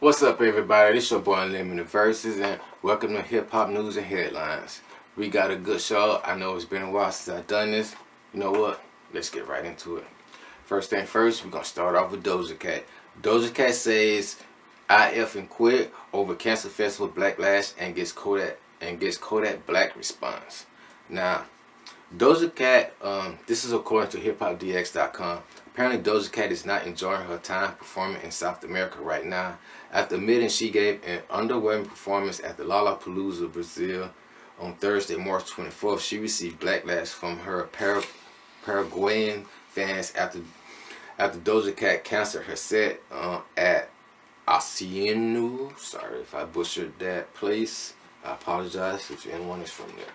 What's up, everybody? This your boy Unlimited Verses, and welcome to Hip Hop News and Headlines. We got a good show. I know it's been a while since I've done this. You know what? Let's get right into it. First thing first, we're gonna start off with Dozer K. Dozer K says I F and quit over Cancer Festival backlash and gets Kodak Black response. Now, Dozer Cat, this is according to HipHopDX.com. Apparently, Dozer Cat is not enjoying her time performing in South America right now. After admitting she gave an underwhelming performance at the Lollapalooza, Brazil, on Thursday, March 24th, she received backlash from her Paraguayan fans after Dozer Cat canceled her set at Hacienda. Sorry if I butchered that place. I apologize if anyone is from there.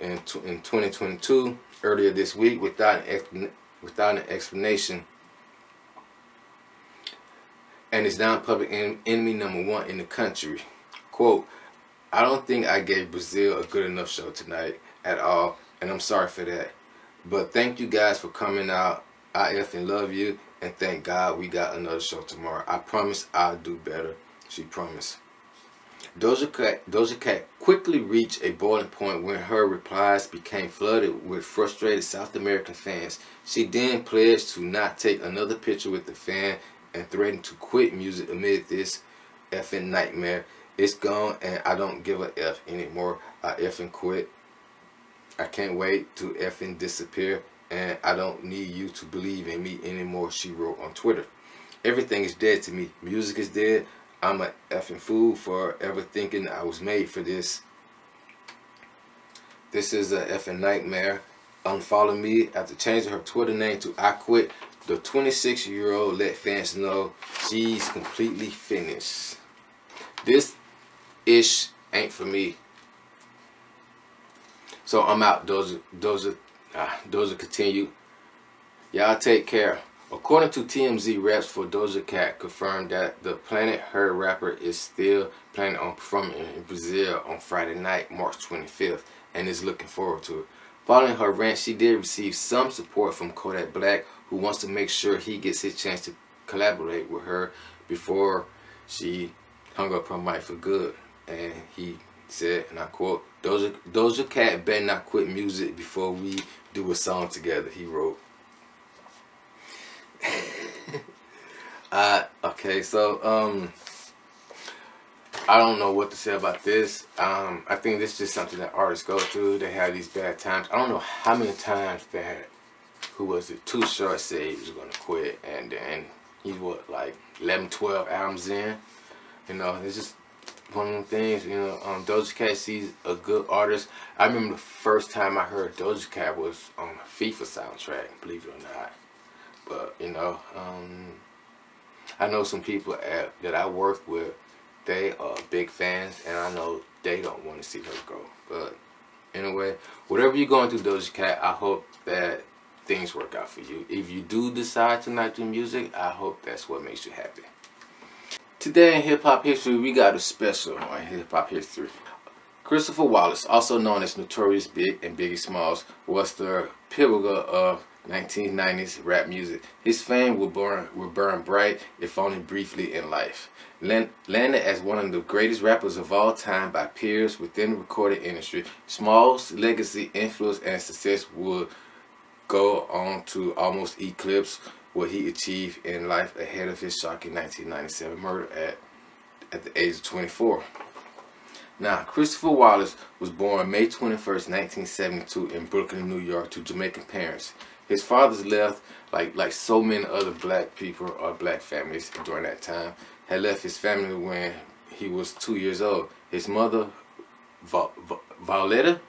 In 2022, earlier this week, without an explanation, and is now public enemy #1 in the country. Quote, I don't think I gave Brazil a good enough show tonight at all, and I'm sorry for that. But thank you guys for coming out. I effing love you, and thank God we got another show tomorrow. I promise I'll do better. She promised. Dozer Cat quickly reached a boiling point when her replies became flooded with frustrated South American fans. She then pledged to not take another picture with the fan and threatened to quit music amid this effing nightmare. It's gone and I don't give a F anymore. I effing quit. I can't wait to effing disappear, and I don't need you to believe in me anymore, she wrote on Twitter. Everything is dead to me. Music is dead. I'm a effing fool for ever thinking I was made for this. This is a effing nightmare. Unfollow me. After changing her Twitter name to I Quit, the 26-year-old let fans know she's completely finished. This ish ain't for me. So I'm out. Dozer continued. Y'all take care. According to TMZ, reps for Dozer Cat confirmed that the Planet Her rapper is still planning on performing in Brazil on Friday night, March 25th, and is looking forward to it. Following her rant, she did receive some support from Kodak Black, who wants to make sure he gets his chance to collaborate with her before she hung up her mic for good. And he said, and I quote, Dozer Cat better not quit music before we do a song together, he wrote. Okay, so I don't know what to say about this. I think this is just something that artists go through. They have these bad times. I don't know how many times that, who was it, Too Short said he was gonna quit, and then he's what, like 11, 12 albums in. You know, it's just one of them things. You know, Dozer Cat, she's a good artist. I remember the first time I heard Dozer Cat was on the FIFA soundtrack, believe it or not. But you know, I know some people that I work with, they are big fans, and I know they don't want to see her go. But anyway, whatever you're going through, Dozer Cat, I hope that things work out for you. If you do decide to not do music, I hope that's what makes you happy. Today in hip hop history, we got a special on hip hop history. Christopher Wallace, also known as Notorious Big and Biggie Smalls, was the pinnacle of 1990s rap music. His fame will burn bright, if only briefly, in life. Landed as one of the greatest rappers of all time by peers within the recording industry, Smalls' legacy, influence, and success would go on to almost eclipse what he achieved in life ahead of his shocking 1997 murder at the age of 24. Now, Christopher Wallace was born May 21st, 1972 in Brooklyn, New York, to Jamaican parents. His father's left, like so many other black people or black families during that time, had left his family when he was 2 years old. His mother, Violetta,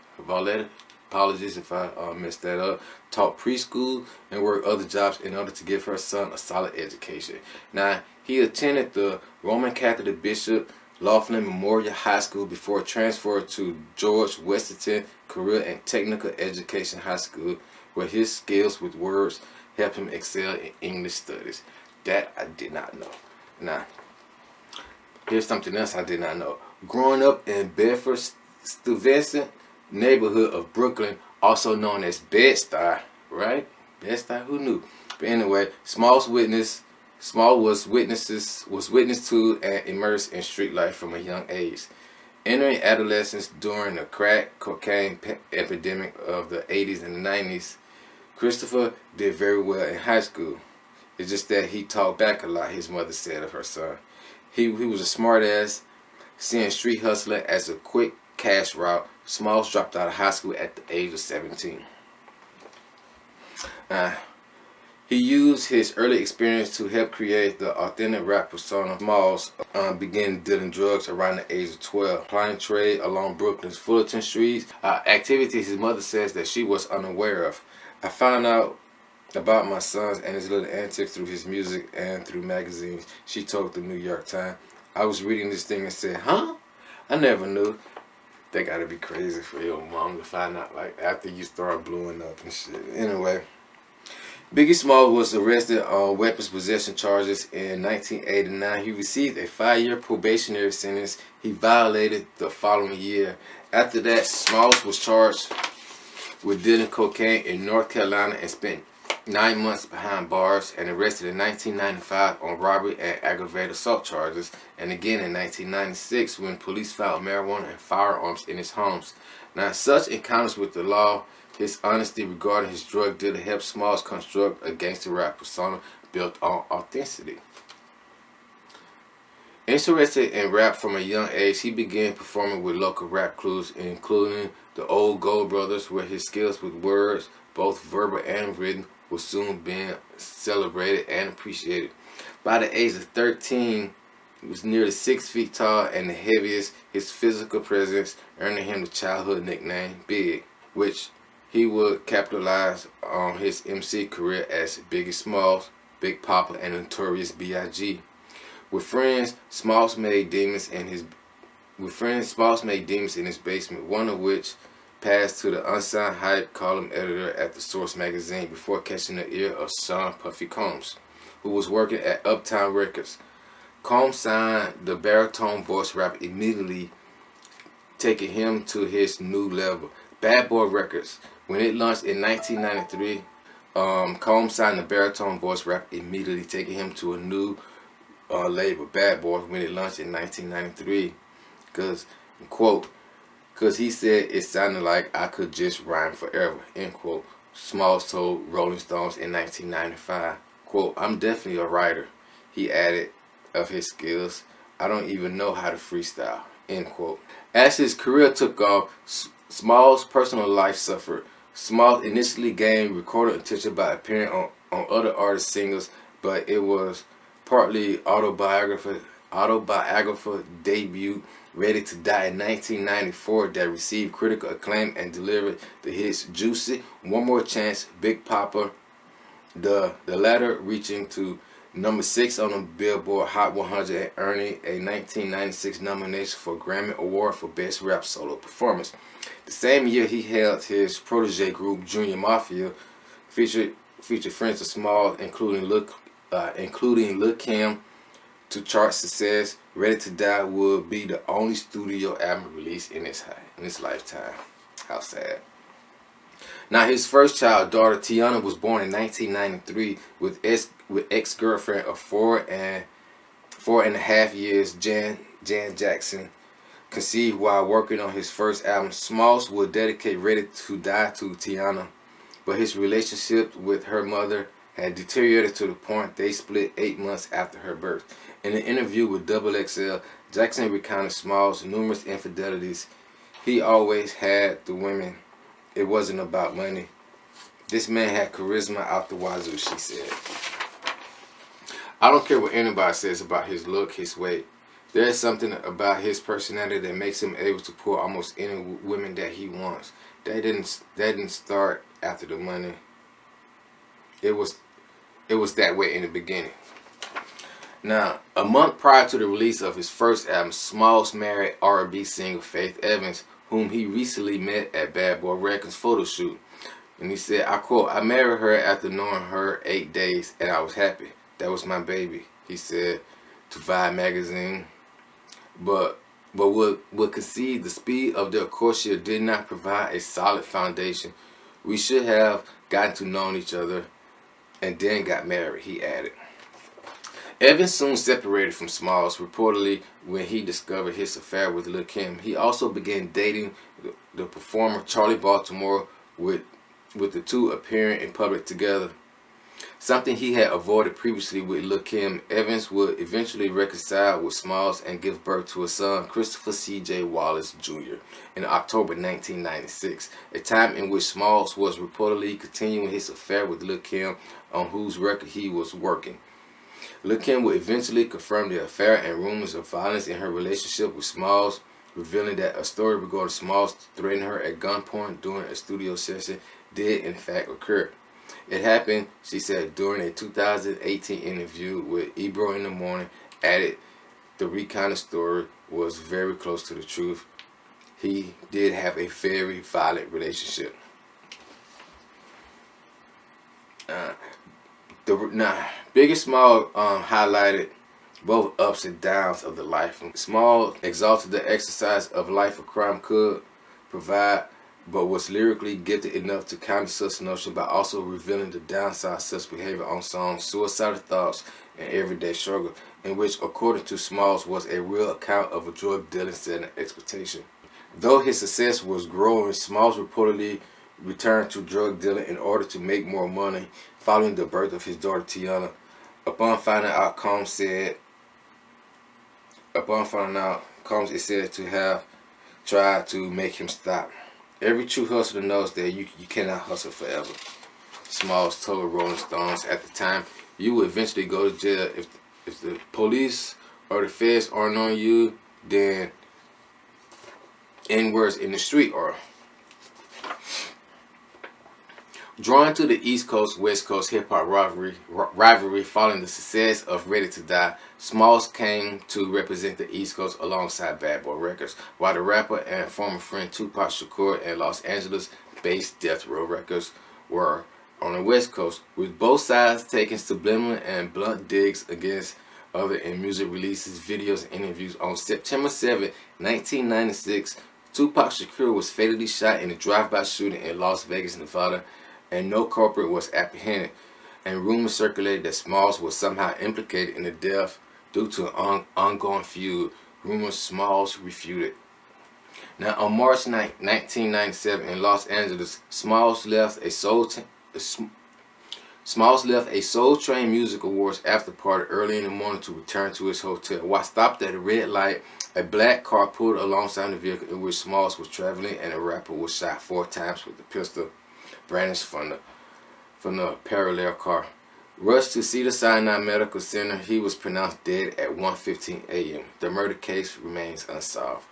apologies if I messed that up, taught preschool and worked other jobs in order to give her son a solid education. Now, he attended the Roman Catholic Bishop Laughlin Memorial High School before transferring to George Washington Career and Technical Education High School, where his skills with words helped him excel in English studies. That I did not know. Now, here's something else I did not know. Growing up in Bedford-Stuyvesant neighborhood of Brooklyn, also known as Bed-Stuy, right? Bed-Stuy, who knew? But anyway, Smalls witnessed Small was witness to and immersed in street life from a young age. Entering adolescence during the crack cocaine epidemic of the 80s and the 90s, Christopher did very well in high school. It's just that he talked back a lot, his mother said of her son. He was a smart ass, seeing street hustling as a quick cash route. Smalls dropped out of high school at the age of 17. He used his early experience to help create the authentic rap persona. Smalls began dealing drugs around the age of 12, applying trade along Brooklyn's Fullerton streets, activities his mother says that she was unaware of. I found out about my sons and his little antics through his music and through magazines, she told the New York Times. I was reading this thing and said, huh? I never knew. They gotta be crazy for your mom to find out like after you start blowing up and shit. Anyway, Biggie Smalls was arrested on weapons possession charges in 1989. He received a 5-year probationary sentence he violated the following year. After that, Smalls was charged with dealing cocaine in North Carolina and spent 9 months behind bars, and arrested in 1995 on robbery and aggravated assault charges, and again in 1996 when police found marijuana and firearms in his homes. Now, such encounters with the law, his honesty regarding his drug dealer helped Smalls construct a gangster rap persona built on authenticity. Interested in rap from a young age, he began performing with local rap crews, including the Old Gold Brothers, where his skills with words, both verbal and written, was soon being celebrated and appreciated. By the age of 13, he was nearly 6 feet tall and the heaviest. His physical presence earned him the childhood nickname Big, which he would capitalize on his MC career as Biggie Smalls, Big Papa, and Notorious B.I.G. With friends, Smalls made demons in his basement, one of which passed to the unsigned hype column editor at the Source magazine before catching the ear of Sean Puffy Combs, who was working at Uptown Records. Combs signed the baritone voice rapper immediately, taking him to his new level. Bad Boy Records, when it launched in 1993, Combs signed the baritone voice rapper immediately, taking him to a new label, Bad Boy, when it launched in 1993. Because, quote, because he said it sounded like I could just rhyme forever, end quote. Smalls told Rolling Stones in 1995, quote, I'm definitely a writer, he added of his skills. I don't even know how to freestyle, end quote. As his career took off, Smalls' personal life suffered. Smalls initially gained recorded attention by appearing on other artists' singles, but it was partly autobiography debut Ready to Die in 1994 that received critical acclaim and delivered the hits Juicy, One More Chance, Big Papa, the latter reaching to number 6 on the Billboard Hot 100 and earning a 1996 nomination for Grammy Award for Best Rap Solo Performance. The same year he held his protege group Junior Mafia, featured friends of Smalls, including Lil Kim, to chart success. Ready to Die would be the only studio album released in his lifetime. How sad. Now, his first child, daughter Tiana, was born in 1993 with ex-girlfriend of 4.5 years, Jan Jackson, conceived while working on his first album. Smalls would dedicate Ready to Die to Tiana, but his relationship with her mother had deteriorated to the point they split 8 months after her birth. In an interview with XXL, Jackson recounted Smalls' numerous infidelities. He always had the women. It wasn't about money. This man had charisma out the wazoo, she said. I don't care what anybody says about his look, his weight. There is something about his personality that makes him able to pull almost any women that he wants. That didn't start after the money. It was that way in the beginning. Now, a month prior to the release of his first album, Smalls married R&B singer Faith Evans, whom he recently met at Bad Boy Records photo shoot. And he said, I quote, I married her after knowing her 8 days, and I was happy. That was my baby, he said to Vibe magazine. But would concede the speed of their courtship did not provide a solid foundation. We should have gotten to know each other and then got married, he added. Evans soon separated from Smalls, reportedly when he discovered his affair with Lil' Kim. He also began dating the performer Charlie Baltimore, with the two appearing in public together, something he had avoided previously with Lil' Kim. Evans would eventually reconcile with Smalls and give birth to a son, Christopher C.J. Wallace Jr., in October 1996, a time in which Smalls was reportedly continuing his affair with Lil' Kim, on whose record he was working. Lil' Kim would eventually confirm the affair, and rumors of violence in her relationship with Smalls, revealing that a story regarding Smalls threatening her at gunpoint during a studio session did in fact occur. It happened, she said, during a 2018 interview with Ebro in the Morning, added the recounted story was very close to the truth. He did have a very violent relationship. Biggie Small highlighted both ups and downs of the life. Small exalted the exercise of life a crime could provide, but was lyrically gifted enough to counter such notion by also revealing the downside of such behavior on songs Suicidal Thoughts and Everyday Struggle, in which, according to Smalls, was a real account of a drug dealing setting expectation. Though his success was growing, Smalls reportedly returned to drug dealing in order to make more money following the birth of his daughter Tiana. Upon finding out, Combs is said to have tried to make him stop. Every true hustler knows that you cannot hustle forever. Smalls told Rolling Stones at the time, you will eventually go to jail. If the police or the feds aren't on you, then N-words in the street are. Drawn to the East Coast, West Coast hip-hop rivalry following the success of Ready to Die, Smalls came to represent the East Coast alongside Bad Boy Records, while the rapper and former friend Tupac Shakur and Los Angeles-based Death Row Records were on the West Coast, with both sides taking subliminal and blunt digs against other in music releases, videos, and interviews. On September 7, 1996, Tupac Shakur was fatally shot in a drive-by shooting in Las Vegas, Nevada, and no culprit was apprehended, and rumors circulated that Smalls was somehow implicated in the death due to an ongoing feud. Rumors Smalls refuted. Now, on March 9, 1997, in Los Angeles, Smalls left a Soul Train Music Awards after party early in the morning to return to his hotel. While stopped at a red light, a black car pulled alongside the vehicle in which Smalls was traveling, and the rapper was shot 4 times with a pistol brandished from the parallel car. Rushed to Cedars-Sinai Medical Center, he was pronounced dead at 1:15 a.m. The murder case remains unsolved.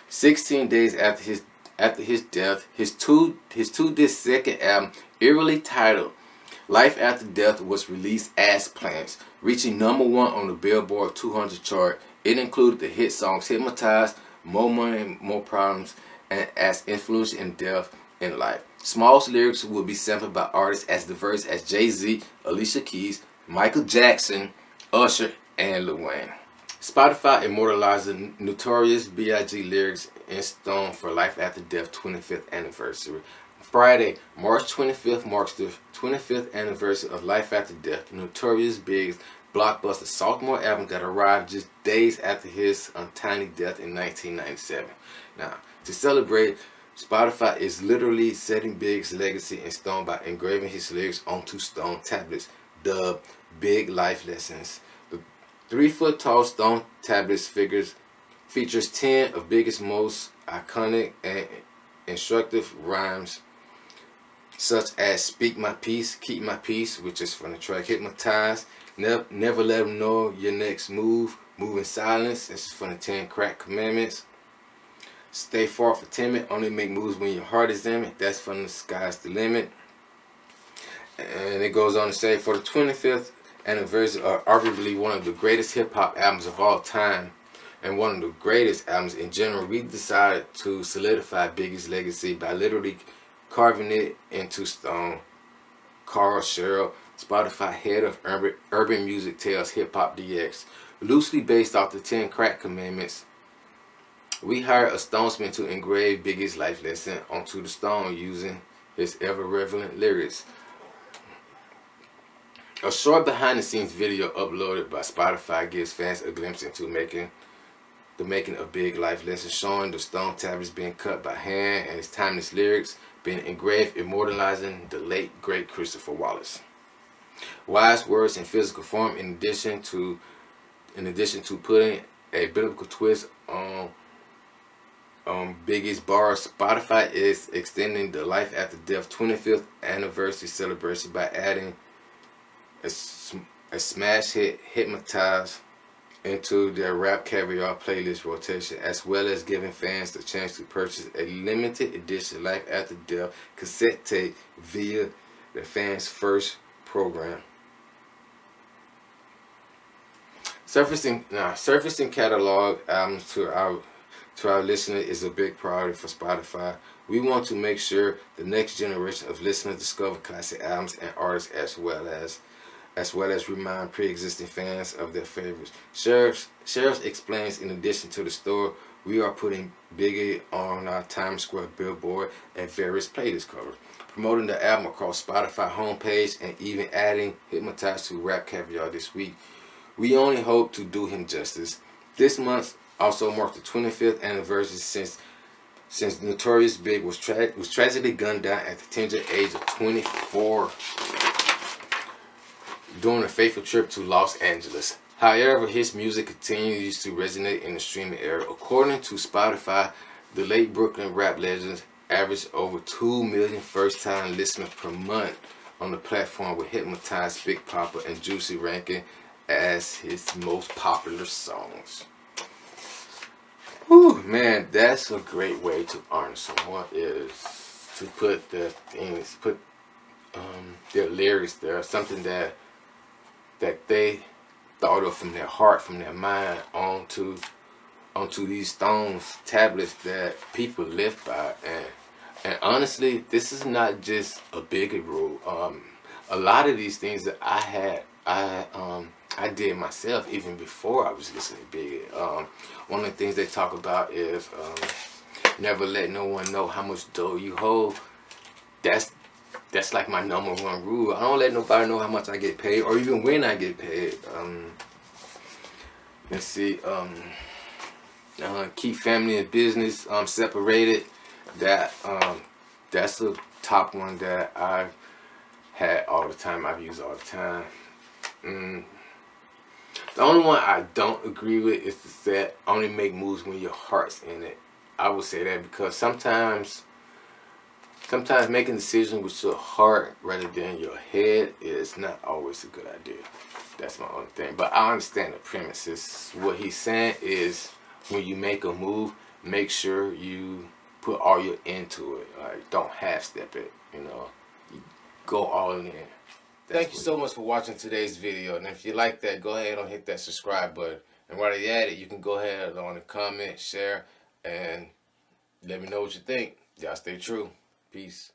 16 days after his death, his two-disc second album, eerily titled Life After Death, was released as planned, reaching #1 on the Billboard 200 chart. It included the hit songs Hypnotized, More Money, More Problems, and As Influential in Death in Life. Smalls' lyrics will be sampled by artists as diverse as Jay-Z, Alicia Keys, Michael Jackson, Usher, and Lil Wayne. Spotify immortalized the Notorious B.I.G. lyrics in stone for Life After Death 25th anniversary. Friday, March 25th marks the 25th anniversary of Life After Death, Notorious Big's blockbuster sophomore album that arrived just days after his untimely death in 1997. Now, to celebrate, Spotify is literally setting Big's legacy in stone by engraving his lyrics onto stone tablets, dubbed Big Life Lessons. The 3-foot-tall stone tablets features 10 of Big's most iconic and instructive rhymes, such as Speak My Peace, Keep My Peace, which is from the track Hypnotized, Never Let Them Know Your Next Move, Move in Silence, this is from the 10 Crack Commandments, Stay Far from Timid, Only Make Moves When Your Heart Is In It, that's from The Sky's the Limit. And it goes on to say, for the 25th anniversary of arguably one of the greatest hip-hop albums of all time, and one of the greatest albums in general, we decided to solidify Biggie's legacy by literally carving it into stone. Carl Sherrill, Spotify head of urban music, tells Hip Hop DX, loosely based off the 10 Crack Commandments, we hired a stonesman to engrave Biggie's life lesson onto the stone using his ever-relevant lyrics. A short behind-the-scenes video uploaded by Spotify gives fans a glimpse into the making of big life lessons, showing the stone tablets being cut by hand and his timeless lyrics being engraved, immortalizing the late great Christopher Wallace. Wise words in physical form, in addition to putting a biblical twist on Biggie's bars. Spotify is extending the Life After Death 25th anniversary celebration by adding a smash hit, Hypnotize, into their Rap Caviar playlist rotation, as well as giving fans the chance to purchase a limited edition Life After Death cassette tape via the fans' first program. Surfacing catalog albums to our listeners is a big priority for Spotify. We want to make sure the next generation of listeners discover classic albums and artists, as well as remind pre-existing fans of their favorites. Sheriff explains, in addition to the store, we are putting Biggie on our Times Square billboard and various playlist covers, promoting the album across Spotify homepage, and even adding Hypnotized to Rap Caviar this week. We only hope to do him justice. This month also marks the 25th anniversary since Notorious Big was tragically gunned down at the tender age of 24 during a fateful trip to Los Angeles. However, his music continues to resonate in the streaming era. According to Spotify, the late Brooklyn rap legend averaged over 2 million first-time listeners per month on the platform, with Hypnotized, Big Papa, and Juicy ranking as his most popular songs. Whew, man, that's a great way to honor someone, is to put their things, their lyrics there, something that they thought of from their heart, from their mind, onto these stones tablets that people live by. And honestly, this is not just a Biggie rule. A lot of these things that I did myself even before I was listening to Biggie. One of the things they talk about is never let no one know how much dough you hold. That's like my number one rule. I don't let nobody know how much I get paid, or even when I get paid. Let's see. Keep family and business separated. That's a top one that I've had all the time. I've used all the time. The only one I don't agree with is that only make moves when your heart's in it. I would say that because sometimes making decisions with your heart rather than your head is not always a good idea. That's my only thing. But I understand the premises. What he's saying is, when you make a move, make sure you put all your into it. Like, don't half-step it, you know. You go all in. Thank you so much for watching today's video. And if you like that, go ahead and hit that subscribe button. And while you're at it, you can go ahead and comment, share, and let me know what you think. Y'all stay true. Peace.